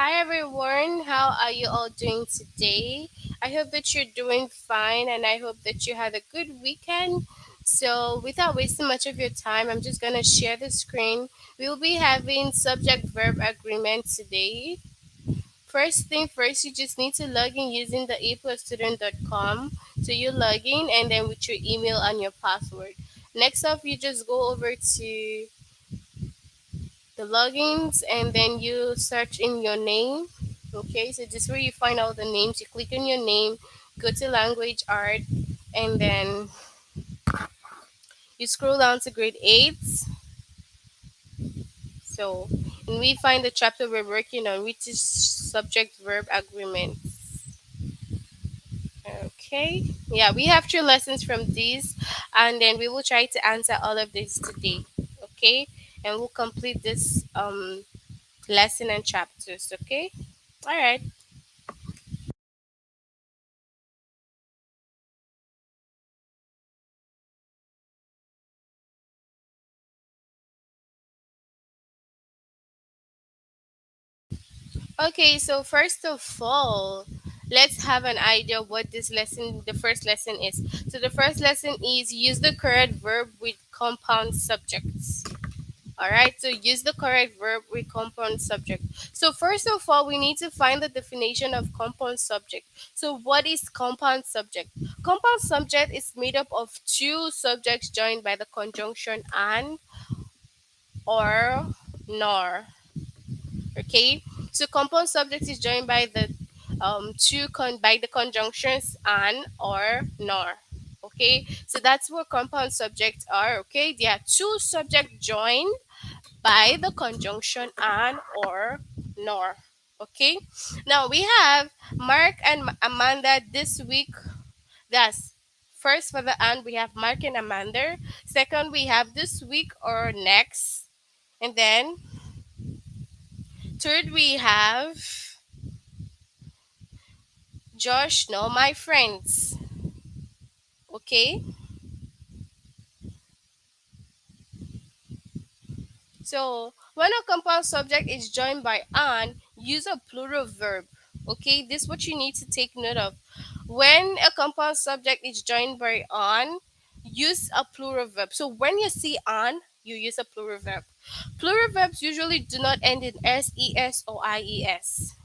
Hi everyone, how are you all doing today? I hope that you're doing fine and I hope that you had a good weekend. So, without wasting much of your time, I'm just going to share the screen. We'll be having subject verb agreement today. First thing first, you just need to log in using the aplusstudent.com. So, you log in and then with your email and your password. Next up, you just go over to the logins and then you search in your name. Okay, so this is where you find all the names. You click on your name, go to language art, and then you scroll down to grade 8. So, and we find the chapter we're working on, which is subject verb agreement. Okay, yeah, we have 2 lessons from these, and then we will try to answer all of these today. Okay, and we'll complete this lesson and chapters. Okay, all right. Okay, so first of all, let's have an idea what the first lesson is. So the first lesson is use the correct verb with compound subjects. All right, so use the correct verb with compound subject. So first of all, we need to find the definition of compound subject. So what is compound subject? Compound subject is made up of two subjects joined by the conjunction and or nor. Okay, so compound subject is joined by the by the conjunctions and or nor. Okay, so that's what compound subjects are. Okay, they are two subjects joined by the conjunction and or nor. Okay, now we have Mark and Amanda this week. That's first for the and we have Mark and Amanda. Second, we have this week or next, and then third we have Josh, no, my friends. Okay, so when a compound subject is joined by an, use a plural verb. Okay, this is what you need to take note of. When a compound subject is joined by an, use a plural verb. So when you see an, you use a plural verb. Plural verbs usually do not end in s, es, or ies.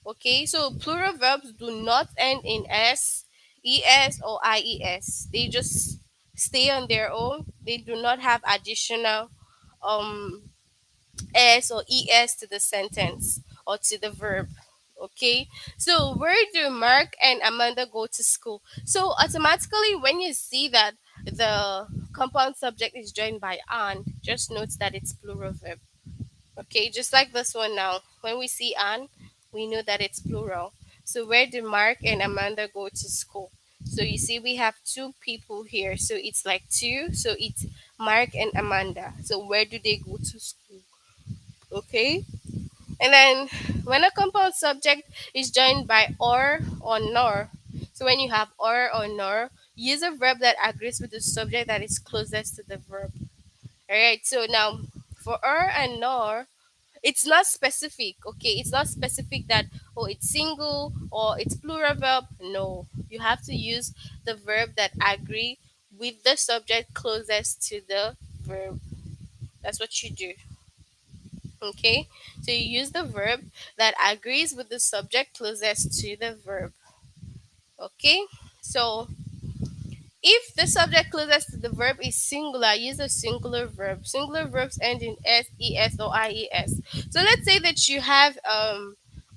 Okay, so plural verbs do not end in s, es, or ies. They just stay on their own. They do not have additional um s or es to the sentence or to the verb. Okay, so where do Mark and Amanda go to school? So automatically, when you see that the compound subject is joined by an, just note that it's plural verb. Okay, just like this one now. When we see an, we know that it's plural. So where do Mark and Amanda go to school? So you see we have two people here. So it's like two. So it's Mark and Amanda. So where do they go to school? Okay. And then when a compound subject is joined by or nor, so when you have or nor, use a verb that agrees with the subject that is closest to the verb. All right. So now for or and nor, it's not specific. Okay, it's not specific that oh it's single or it's plural verb. No, you have to use the verb that agree with the subject closest to the verb. That's what you do. Okay, so you use the verb that agrees with the subject closest to the verb. Okay, so if the subject closest to the verb is singular, use a singular verb. Singular verbs end in s, es, or ies. So let's say that you have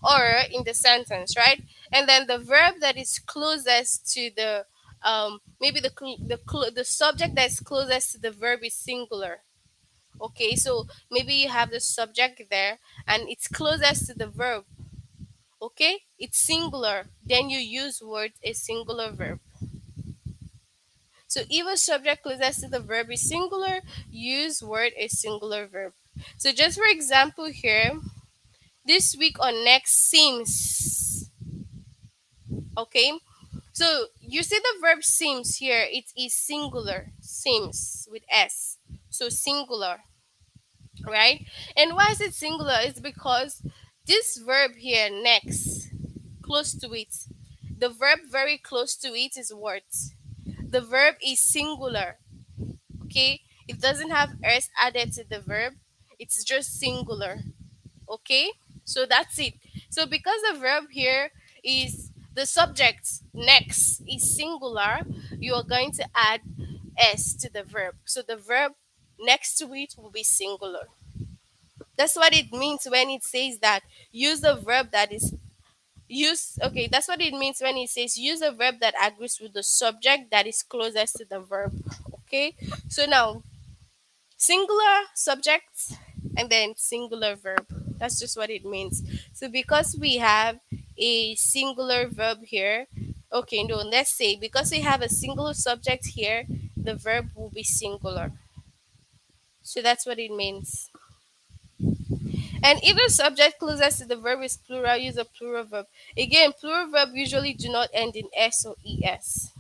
or in the sentence, right? And then the verb that is closest to the maybe the subject that's closest to the verb is singular. Okay, so maybe you have the subject there and it's closest to the verb. Okay, it's singular. Then you use word a singular verb. So if a subject closest to the verb is singular, use word a singular verb. So just for example here, this week or next seems. Okay, so you see the verb seems here. It is singular. Seems with s. So singular, right? And why is it singular? It's because This verb here next, close to it, the verb very close to it is what? The verb is singular. Okay, it doesn't have s added to the verb, it's just singular. Okay, so that's it. So because the verb here is the subject next is singular, you are going to add s to the verb, so the verb next to it will be singular. That's what it means when it says that use the verb that is use okay, that's what it means when it says use a verb that agrees with the subject that is closest to the verb. Okay, so now singular subject and then singular verb, that's just what it means. So because we have a singular verb here, okay, no, let's say because we have a singular subject here, the verb will be singular. So that's what it means. And if the subject closest to the verb is plural, use a plural verb. Again, plural verb usually do not end in s or es.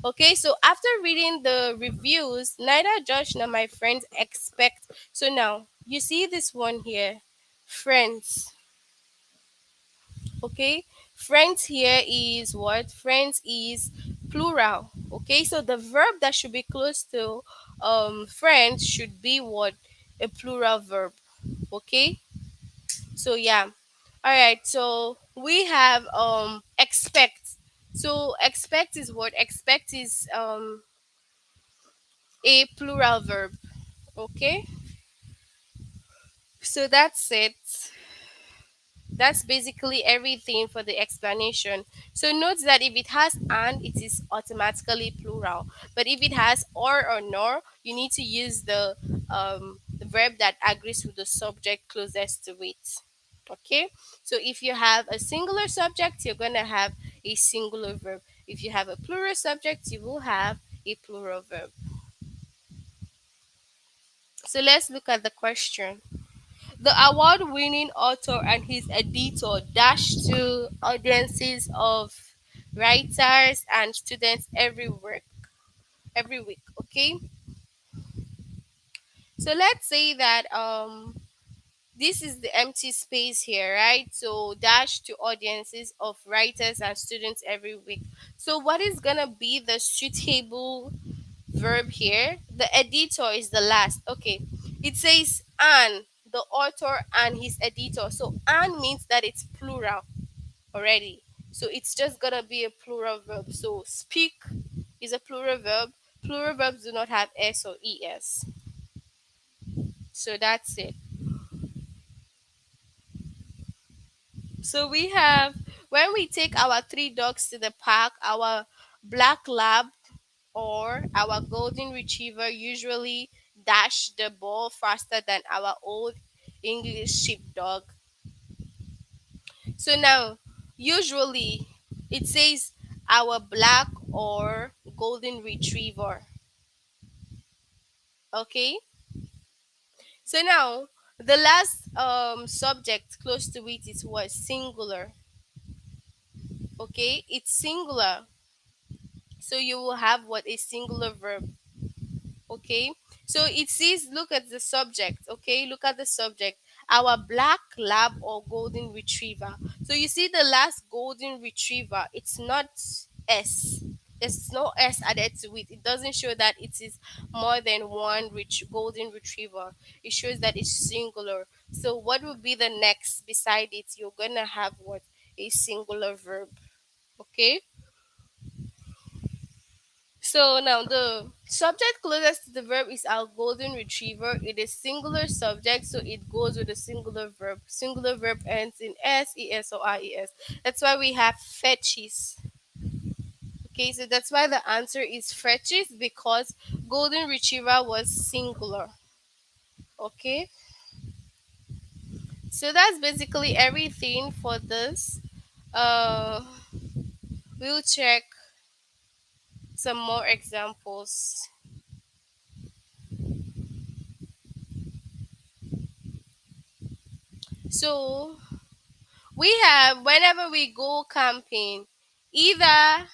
Okay, so after reading the reviews, neither Josh nor my friends expect. So now, you see this one here, friends. Okay, friends here is what? Friends is plural. Okay, so the verb that should be close to friends should be what? A plural verb. Okay, so yeah. All right, so we have expect. So expect is what? Expect is a plural verb. Okay, so that's it. That's basically everything for the explanation. So note that if it has and, it is automatically plural. But if it has or nor, you need to use the verb that agrees with the subject closest to it. Okay, so if you have a singular subject, you're going to have a singular verb. If you have a plural subject, you will have a plural verb. So let's look at the question. The award winning author and his editor dash to audiences of writers and students every week. Okay. So let's say that this is the empty space here, right? So dash to audiences of writers and students every week. So what is gonna be the suitable verb here? The editor is the last. Okay. It says and the author and his editor. So and means that it's plural already. So it's just gonna be a plural verb. So speak is a plural verb. Plural verbs do not have s or es. So that's it. So we have when we take our three dogs to the park, our black lab or our golden retriever usually dash the ball faster than our old English sheepdog. So now, usually it says our black or golden retriever. Okay. So now the last subject close to it is what? Singular. Okay, it's singular. So you will have what? A singular verb. Okay, so it says look at the subject. Okay, look at the subject, our black lab or golden retriever. So you see the last golden retriever, it's not s, there's no s added to it. It doesn't show that it is more than one golden retriever. It shows that it's singular. So what would be the next beside it? You're gonna have what? A singular verb. Okay, so now the subject closest to the verb is our golden retriever. It is singular subject, so it goes with a singular verb. Singular verb ends in s, es, or ies. That's why we have fetches. Okay, so that's why the answer is fetches because golden retriever was singular. Okay, so that's basically everything for this. Uh, we'll check some more examples. So we have whenever we go camping, either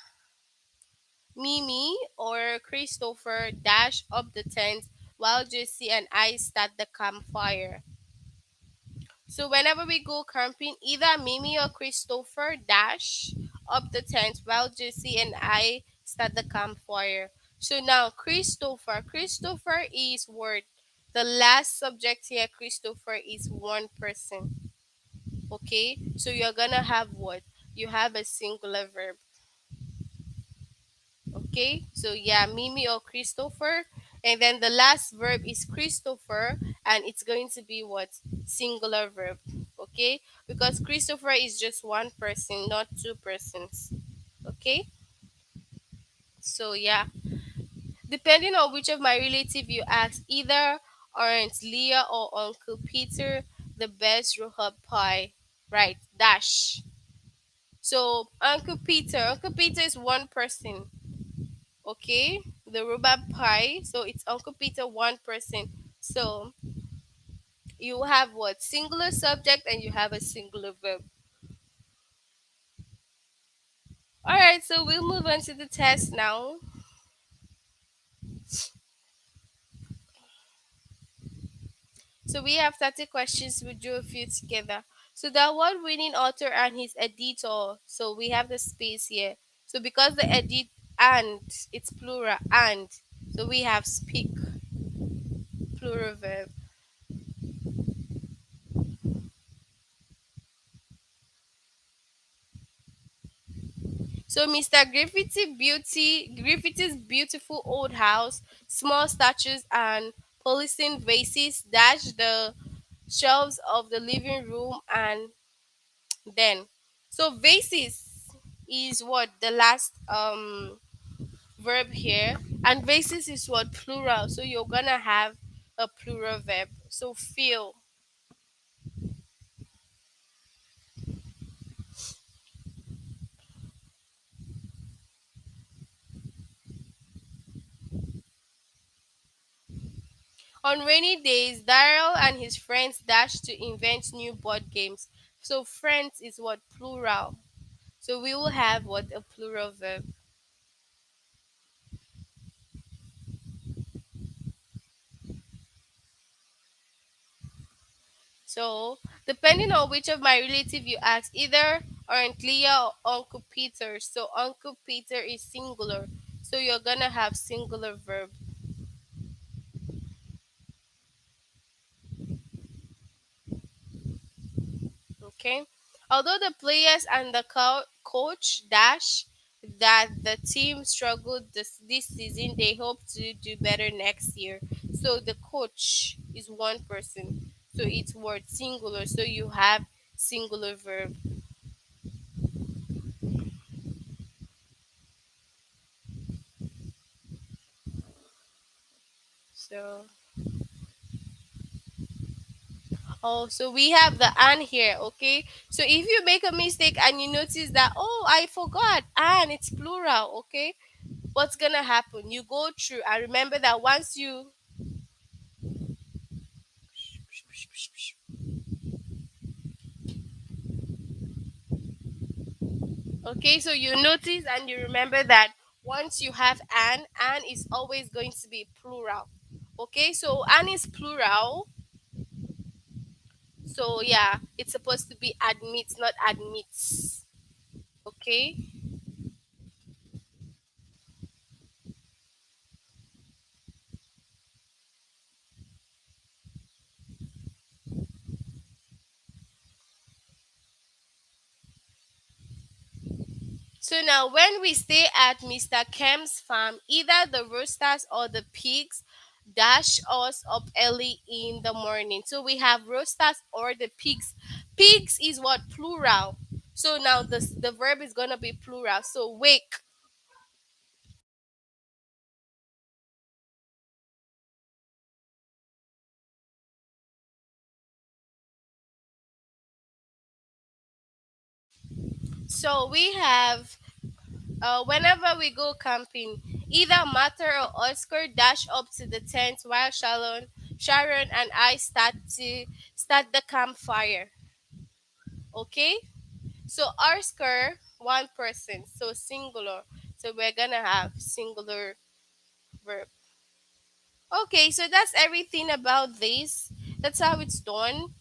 Mimi or Christopher dash up the tent while Jesse and I start the campfire. So whenever we go camping, either Mimi or Christopher dash up the tent while Jesse and I start the campfire. So now Christopher is word. The last subject here, Christopher, is one person. Okay, so you're gonna have what? You have a singular verb. Okay, so yeah, Mimi or Christopher, and then the last verb is Christopher, and it's going to be what? Singular verb. Okay, because Christopher is just one person, not two persons. Okay, so yeah, depending on which of my relative you ask, either Aunt Leah or Uncle Peter, the best rohab pie. Right, dash. So Uncle Peter is one person. Okay, the rhubarb pie, so it's Uncle Peter, one person. So you have what? Singular subject and you have a singular verb. All right, so we'll move on to the test now. So we have 30 questions. We do a few together. So the award-winning author and his editor, so we have the space here. So because the edit and it's plural and, so we have speak, plural verb. So Mr. Griffith's beautiful old house, small statues and policing vases dash the shelves of the living room, and then so vases is what the last verb here, and vases is what plural, so you're gonna have a plural verb. So feel. On rainy days, Daryl and his friends dash to invent new board games. So friends is what plural. So we will have what a plural verb. So depending on which of my relative you ask, either Aunt Leah or Uncle Peter. So Uncle Peter is singular. So you're gonna have singular verb. Okay. Although the players and the coach dash that the team struggled this season, they hope to do better next year. So the coach is one person. So it's word singular. So you have singular verb. So oh, so we have the and here, okay? So if you make a mistake and you notice that, oh, I forgot, and it's plural, okay? What's gonna happen? You go through and remember that once you, okay, so you notice and you remember that once you have and is always going to be plural. Okay, so and is plural, so yeah, it's supposed to be admits, not admits. Okay. So now, when we stay at Mr. Kem's farm, either the roosters or the pigs dash us up early in the morning. So we have roosters or the pigs. Pigs is what plural. So now the verb is gonna be plural. So wake. So we have whenever we go camping, either Matter or Oscar dash up to the tent while Sharon and I start the campfire. Okay. So Oscar, one person, so singular. So we're gonna have singular verb. Okay, so that's everything about this. That's how it's done.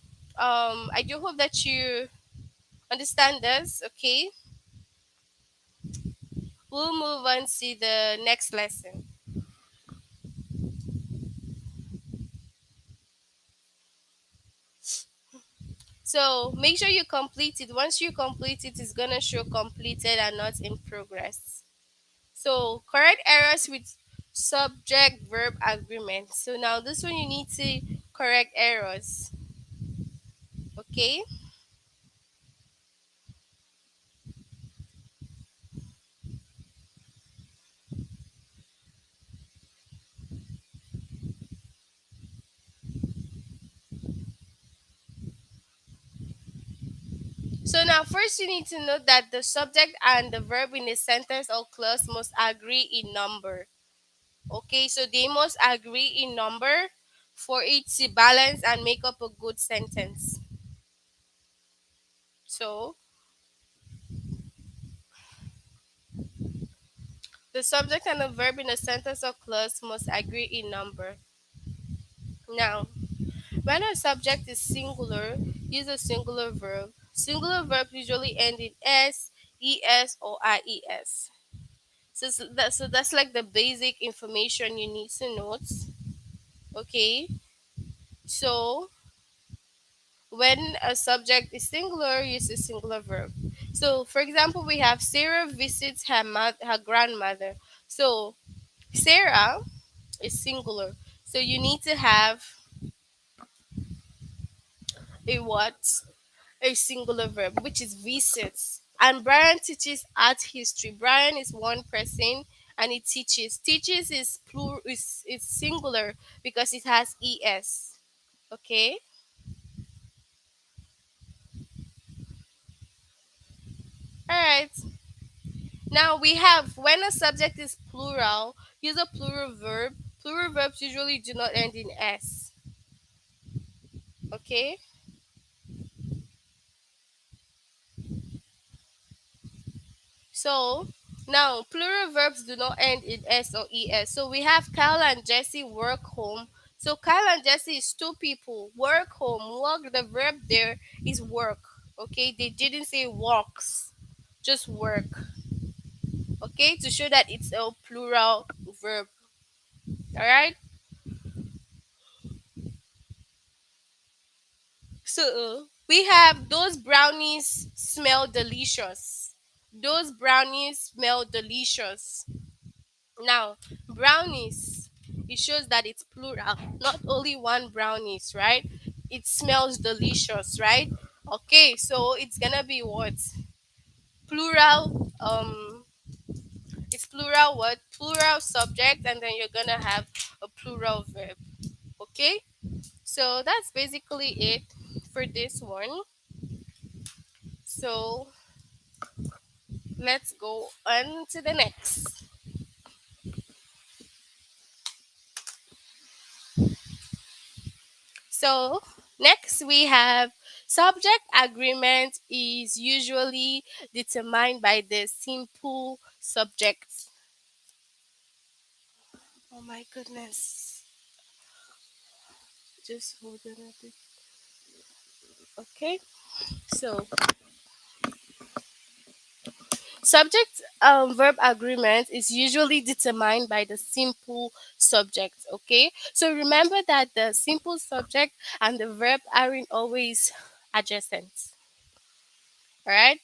I do hope that you understand this. Okay, we'll move on to the next lesson. So make sure you complete it. Once you complete it, it's gonna show completed and not in progress. So correct errors with subject verb agreement. So now this one you need to correct errors. Okay. So now first you need to note that the subject and the verb in a sentence or clause must agree in number. Okay, so they must agree in number for it to balance and make up a good sentence. So the subject and the verb in a sentence or clause must agree in number. Now, when a subject is singular, use a singular verb. Singular verbs usually end in s, es, or ies. So that's like the basic information you need to note. Okay, so when a subject is singular, use a singular verb. So, for example, we have Sarah visits her grandmother. So, Sarah is singular. So, you need to have a what? A singular verb, which is visits. And Brian teaches art history. Brian is one person and he teaches. Teaches is plural, is singular because it has es. Okay? All right. Now we have when a subject is plural, use a plural verb. Plural verbs usually do not end in s. Okay? So now plural verbs do not end in s or es. So we have Kyle and Jesse work home. So Kyle and Jesse is two people. Work home. Work, the verb there is work. Okay? They didn't say walks. Just work. Okay? To show that it's a plural verb. Alright? So we have those brownies smell delicious. Those brownies smell delicious. Now, brownies, it shows that it's plural, not only one brownies, right? It smells delicious, right? Okay, so it's gonna be what? Plural, it's plural what? Plural subject, and then you're gonna have a plural verb. Okay, so that's basically it for this one. So let's go on to the next. So, next we have subject agreement is usually determined by the simple subject. Oh my goodness. Just hold on a bit. Okay. So, subject verb agreement is usually determined by the simple subject. Okay. So, remember that the simple subject and the verb aren't always adjacent. All right.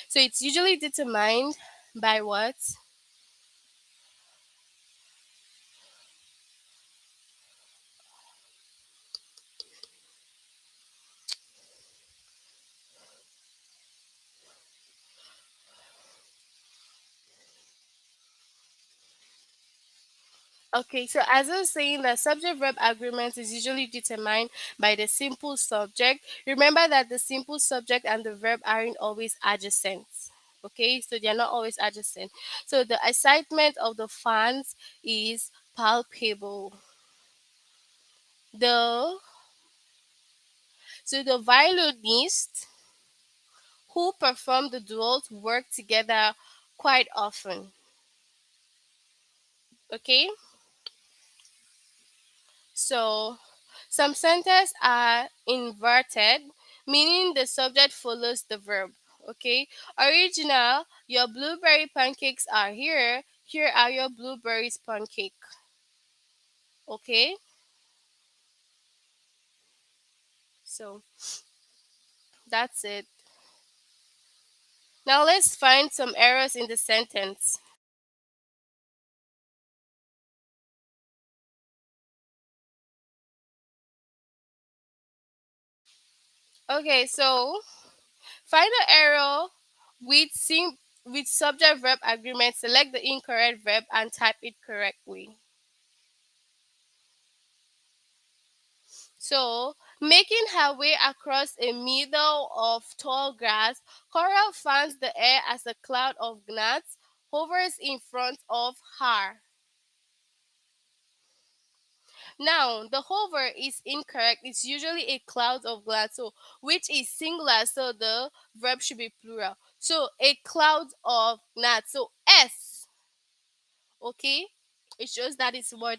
So it's usually determined by what? Okay, so as I was saying, the subject verb agreement is usually determined by the simple subject. Remember that the simple subject and the verb aren't always adjacent. Okay, so they're not always adjacent. So the excitement of the fans is palpable. The the violinists who perform the duets work together quite often. Okay, so Some sentences are inverted, meaning the subject follows the verb. Okay, original, your blueberry pancakes are here. Here are your blueberries pancake. Okay, so that's it. Now let's find some errors in the sentence. Okay, so find the error with with subject verb agreement. Select the incorrect verb and type it correctly. So, making her way across a meadow of tall grass, Coral fans the air as a cloud of gnats hovers in front of her. Now, the hover is incorrect. It's usually a cloud of gnats, so which is singular, so the verb should be plural. So, a cloud of gnats. So, S, okay? It shows that it's what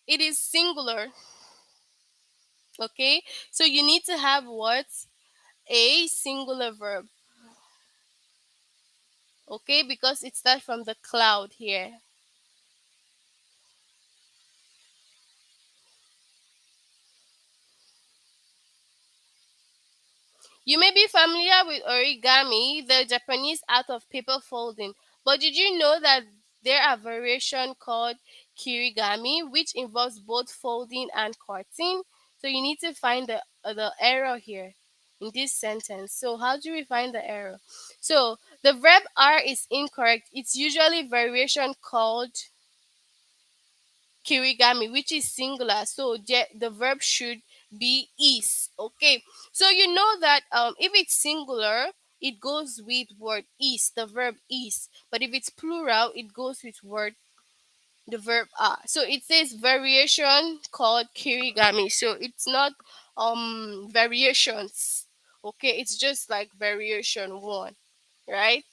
it is singular, okay? So, you need to have what? A singular verb. Okay, because it starts from the cloud here. You may be familiar with origami, the Japanese art of paper folding, but did you know that there are variations called kirigami, which involves both folding and cutting? So you need to find the error here in this sentence. So how do we find the error? So the verb are is incorrect. It's usually variation called kirigami, which is singular, so the verb should be is. Okay, so you know that if it's singular, it goes with word is, the verb is, but if it's plural, it goes with word the verb are. So it says variation called kirigami, so it's not variations. Okay, it's just like variation one, right?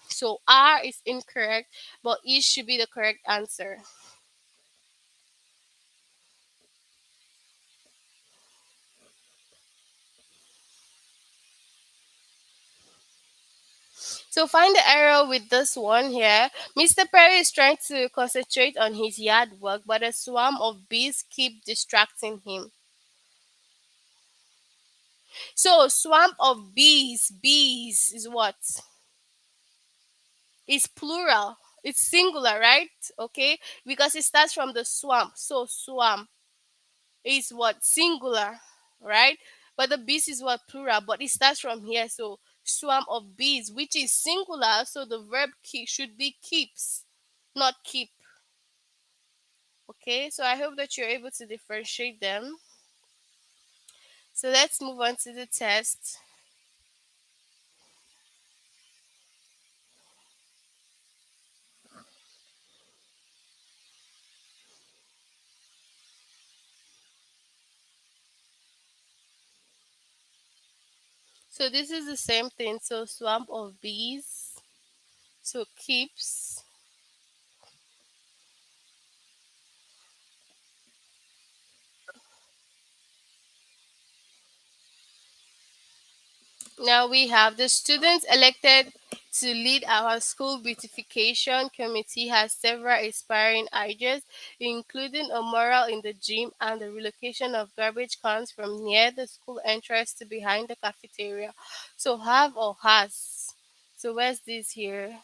So R is incorrect, but is should be the correct answer. So find the error with this one here. Mr. Perry is trying to concentrate on his yard work, but a swarm of bees keep distracting him. So swarm of bees is what? It's plural. It's singular, right? Okay, because it starts from the swamp. So swarm is what? Singular, right? But the bees is what? Plural, but it starts from here. So swarm of bees, which is singular, so the verb keep should be keeps, not keep. Okay, so I hope that you're able to differentiate them. So let's move on to the test. So this is the same thing. So swamp of bees. So keeps. Now we have the students elected to lead our school beautification committee has several inspiring ideas, including a mural in the gym and the relocation of garbage cans from near the school entrance to behind the cafeteria. So have or has. So where's this here?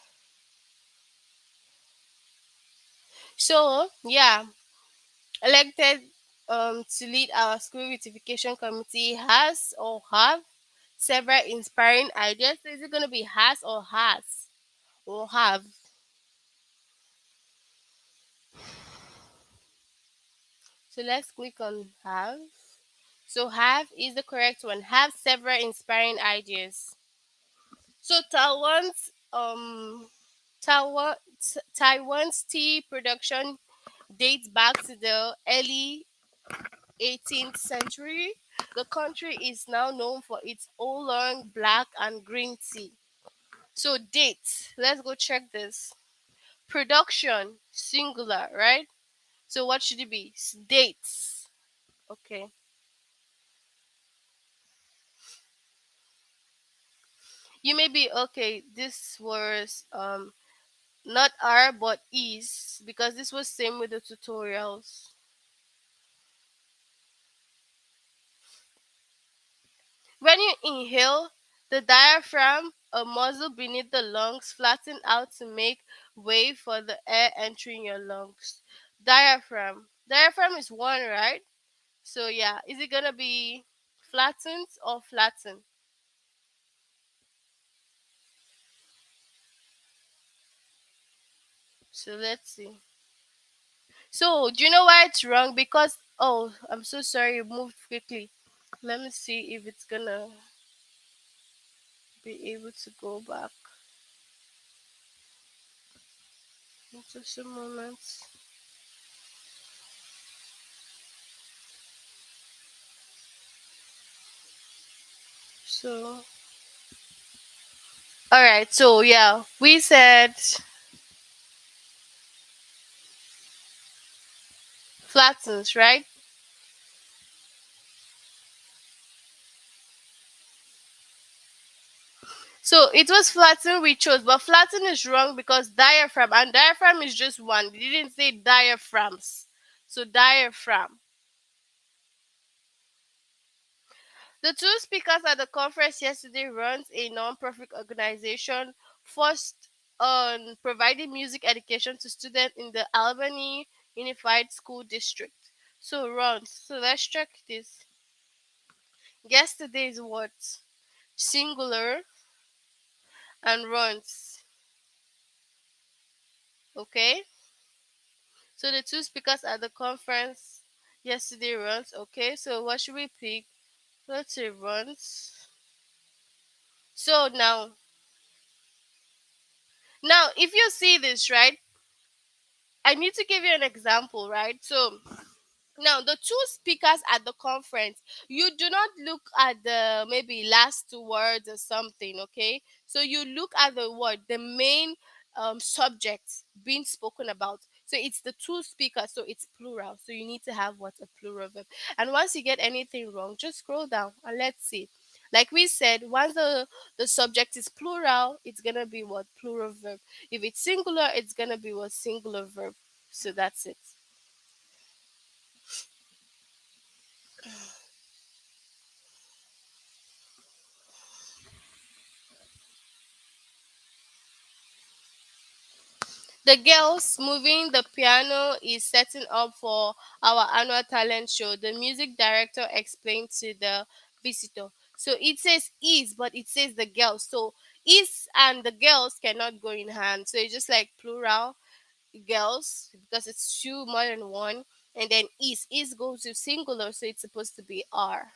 So yeah, elected to lead our school beautification committee has or have several inspiring ideas. So is it going to be has or has or have? So let's click on have. So have is the correct one. Have several inspiring ideas. So Taiwan's tea production dates back to the early 18th century. The country is now known for its oolong, black, and green tea. So date. Let's go check this. Production singular, right? So what should it be? Dates. Okay. You may be okay. This was not are but is, because this was same with the tutorials. When you inhale, the diaphragm, a muscle beneath the lungs, flatten out to make way for the air entering your lungs. Diaphragm is one, right? So yeah, is it gonna be flattened or flattened? So let's see. So do you know why it's wrong? Because, oh, I'm so sorry, you moved quickly. Let me see if it's gonna be able to go back. Just a moment. So, all right. So yeah, we said flattens, right? So it was flatten we chose, but flatten is wrong because diaphragm, and diaphragm is just one. They didn't say diaphragms. So diaphragm. The two speakers at the conference yesterday runs a non-profit organization focused on providing music education to students in the Albany Unified School District. So runs. So let's check this. Yesterday's what? Singular and runs. Okay. So the two speakers at the conference yesterday runs. Okay. So what should we pick? Let's say runs. So now if you see this, right, I need to give you an example, right? So now the two speakers at the conference, you do not look at the maybe last two words or something, okay? So you look at the word, the main subject being spoken about. So it's the two speakers, so it's plural. So you need to have what, a plural verb. And once you get anything wrong, just scroll down and let's see. Like we said, once the subject is plural, it's gonna be what, plural verb. If it's singular, it's gonna be what, singular verb. So that's it. The girls moving the piano is setting up for our annual talent show, the music director explained to the visitor. So it says is, but it says the girls. So is and the girls cannot go in hand. So it's just like plural girls because it's two more than one. And then is goes to singular, so it's supposed to be are.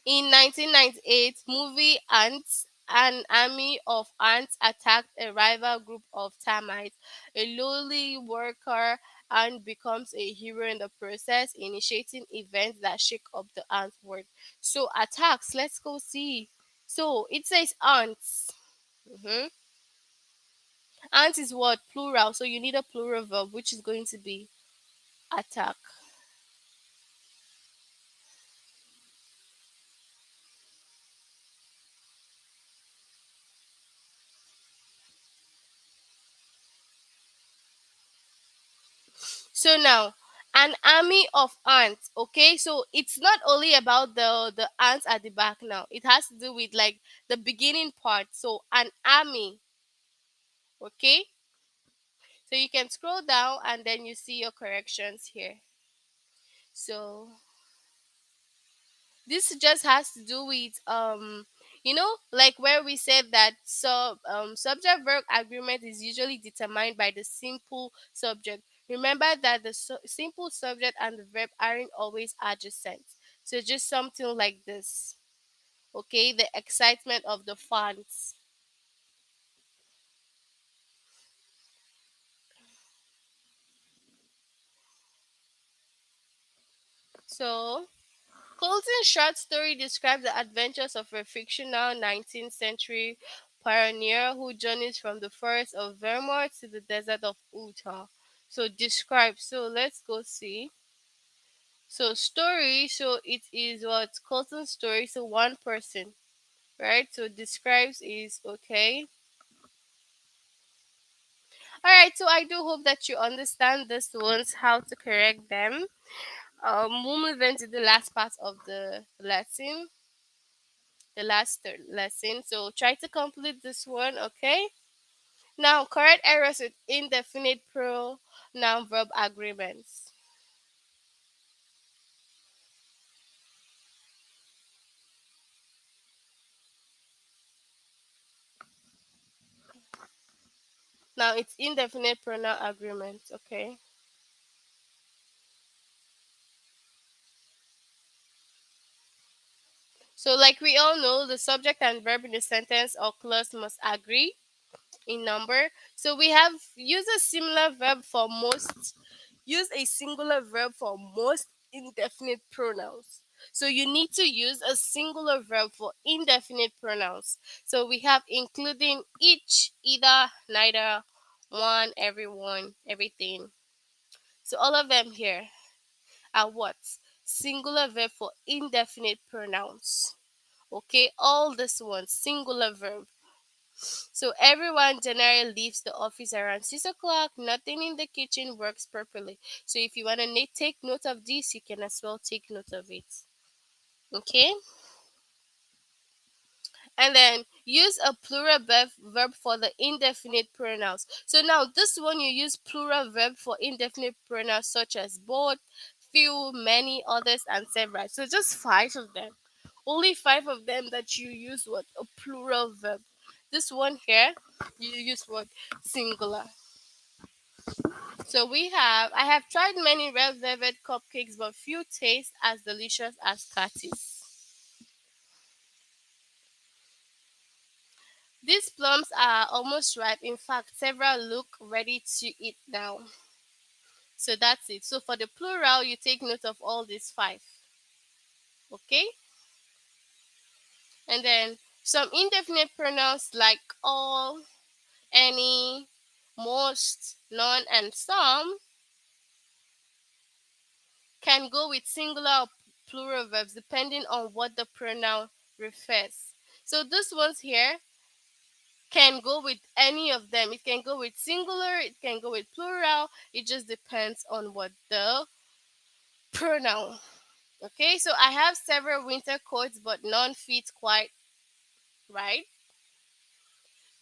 In 1998 movie Ants, an army of ants attacked a rival group of termites. A lowly worker ant becomes a hero in the process, initiating events that shake up the ant world. So attacks, let's go see. So it says ants. Mhm. Ant is what? Plural. So you need a plural verb, which is going to be attack. So now, an army of ants. Okay, so it's not only about the ants at the back. Now it has to do with like the beginning part. So an army. Okay, so you can scroll down and then you see your corrections here. So this just has to do with like where we said that subject verb agreement is usually determined by the simple subject. Remember that the simple subject and the verb aren't always adjacent, so just something like this. Okay, the excitement of the fans. So Colton's short story describes the adventures of a fictional 19th century pioneer who journeys from the forest of Vermont to the desert of Utah. So describe. So let's go see. So story. So it is what Colton story. So one person, right? So describes is okay. All right. So I do hope that you understand this ones, how to correct them. We'll move into the last part of the lesson, the last third lesson. So try to complete this one, okay? Now, correct errors with indefinite pronoun verb agreements. Now, it's indefinite pronoun agreements, okay? So, like we all know, the subject and verb in a sentence or clause must agree in number. So we have use a similar verb for most, use a singular verb for most indefinite pronouns. So you need to use a singular verb for indefinite pronouns. So we have including each, either, neither, one, everyone, everything. So all of them here are what? Singular verb for indefinite pronouns. Okay, all this one, singular verb. So everyone generally leaves the office around 6 o'clock. Nothing in the kitchen works properly. So if you want to take note of this, you can as well take note of it. Okay. And then use a plural verb for the indefinite pronouns. So now this one you use plural verb for indefinite pronouns such as both, few, many, others, and several. So just five of them. Only five of them that you use what a plural verb. This one here, you use what singular. So I have tried many red velvet cupcakes, but few taste as delicious as Cathy's. These plums are almost ripe. In fact, several look ready to eat now. So that's it. So for the plural, you take note of all these five. Okay? And then some indefinite pronouns like all, any, most, none, and some can go with singular or plural verbs depending on what the pronoun refers. So these ones here can go with any of them. It can go with singular, it can go with plural. It just depends on what the pronoun. Okay, so I have several winter coats, but none fit quite right.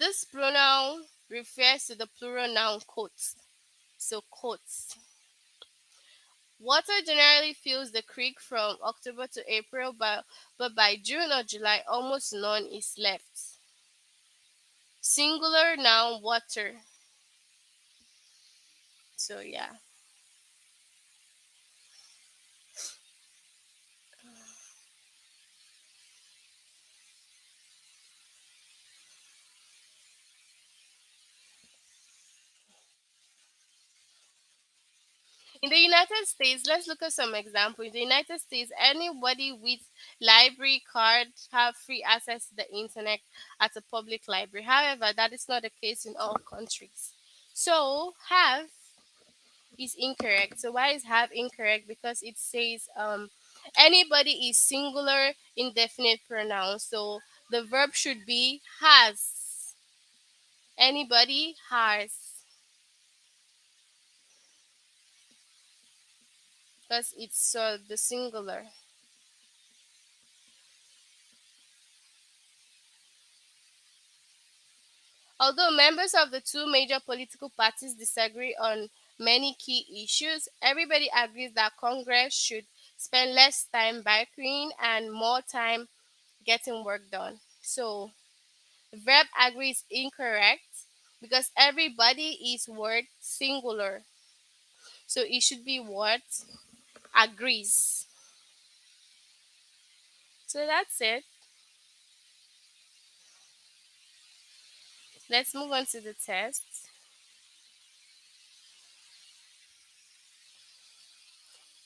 This pronoun refers to the plural noun coats. So coats. Water generally fills the creek from October to April, but by June or July, almost none is left. Singular noun water. So yeah. In the United States, let's look at some examples. In the United States, anybody with library card have free access to the internet at a public library. However, that is not the case in all countries. So have is incorrect. So why is have incorrect? Because it says anybody is singular indefinite pronoun. So the verb should be has. Anybody has, because it's the singular. Although members of the two major political parties disagree on many key issues, everybody agrees that Congress should spend less time bickering and more time getting work done. So, verb agree is incorrect because everybody is word singular. So, it should be what agrees. So, that's it. Let's move on to the test.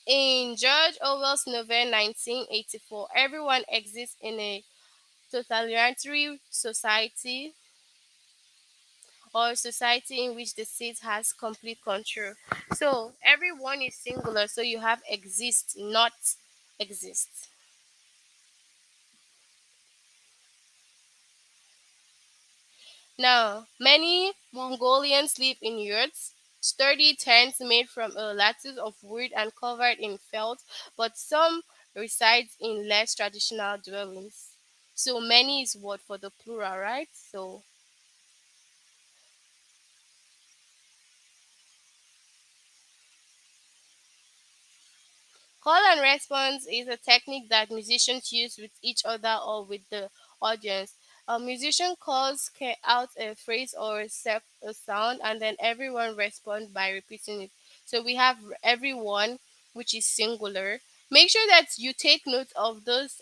In George Orwell's novel 1984, everyone exists in a totalitarian society. or society in which the state has complete control. So everyone is singular, so you have exist, not exist. Now, many Mongolians live in yurts, sturdy tents made from a lattice of wood and covered in felt, but some reside in less traditional dwellings. So many is what for the plural, right? So call and response is a technique that musicians use with each other or with the audience. A musician calls out a phrase or a sound, and then everyone responds by repeating it. So we have everyone, which is singular. Make sure that you take note of those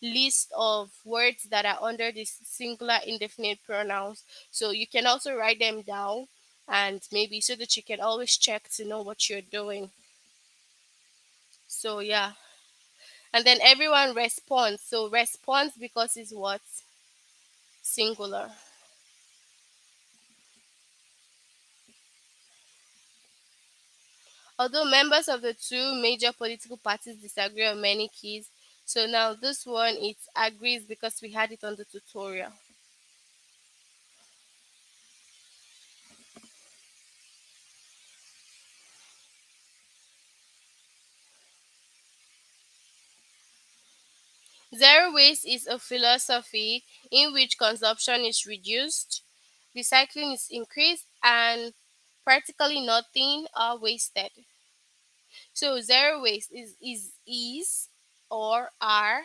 list of words that are under this singular indefinite pronouns. So you can also write them down, and maybe so that you can always check to know what you're doing. So yeah, and then everyone responds. So response because it's what? Singular. Although members of the two major political parties disagree on many keys, so now this one it agrees because we had it on the tutorial. Zero waste is a philosophy in which consumption is reduced, recycling is increased, and practically nothing are wasted. So zero waste is or are.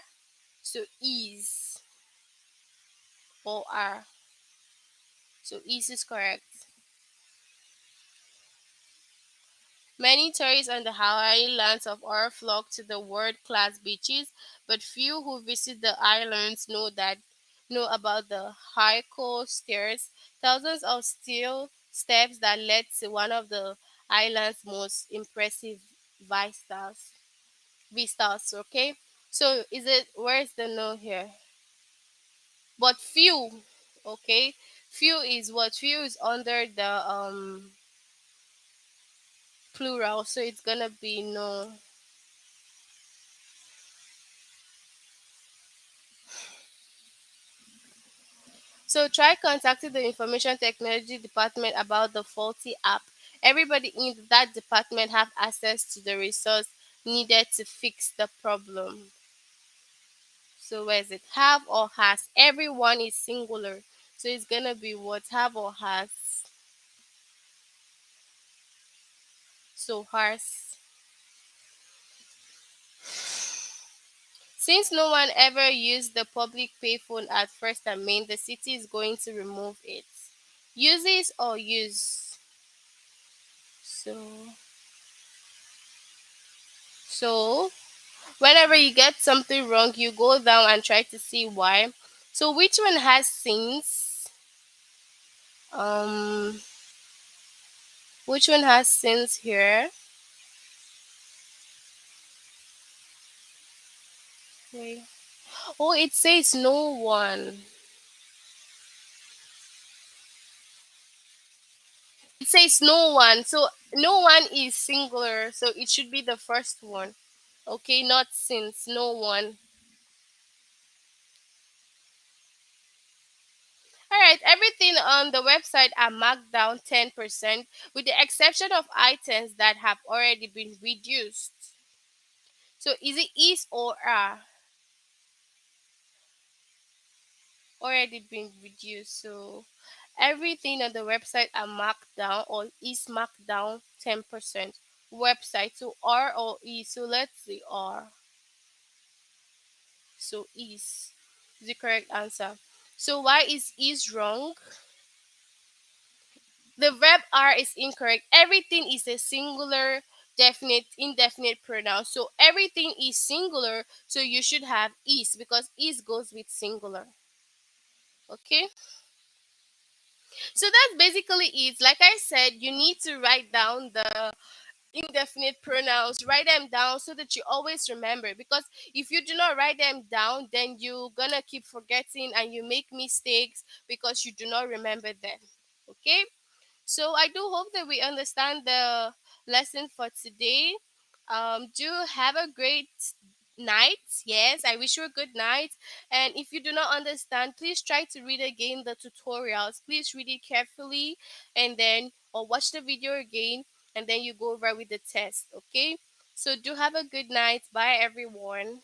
So is or are. So is correct. Many tourists on the Hawaii lands of Aura flock to the world-class beaches, but few who visit the islands know about the Haiko stairs, thousands of steel steps that led to one of the island's most impressive vistas. Vistas, okay? So is it where's the no here? But few, okay? Few is what? Few is under the plural, so it's gonna be no. So try contacting the information technology department about the faulty app. Everybody in that department have access to the resource needed to fix the problem. So where is it? Have or has. Everyone is singular. So it's gonna be what have or has. So has. Since no one ever used the public payphone at first and main, the city is going to remove it. Uses or use. So so whenever you get something wrong, you go down and try to see why. So which one has since? Um, which one has since here? Wait. Oh, it says no one. It says no one. So no one is singular. So it should be the first one. Okay, not since. No one. All right, everything on the website are marked down 10%, with the exception of items that have already been reduced. So is it is or are? Already been reduced. So everything on the website are marked down or is marked down 10%. Website, so R or E. So let's say R. So is the correct answer. So why is wrong? The verb are is incorrect. Everything is a singular definite indefinite pronoun. So everything is singular. So you should have is because is goes with singular. Okay. So that's basically it. Like I said, you need to write down the indefinite pronouns, write them down so that you always remember. Because if you do not write them down, then you're gonna keep forgetting and you make mistakes because you do not remember them. Okay, so I do hope that we understand the lesson for today. Do have a great night. Yes, I wish you a good night. And if you do not understand, please try to read again the tutorials. Please read it carefully, and then or watch the video again, and then you go over with the test. Okay. So do have a good night. Bye, everyone.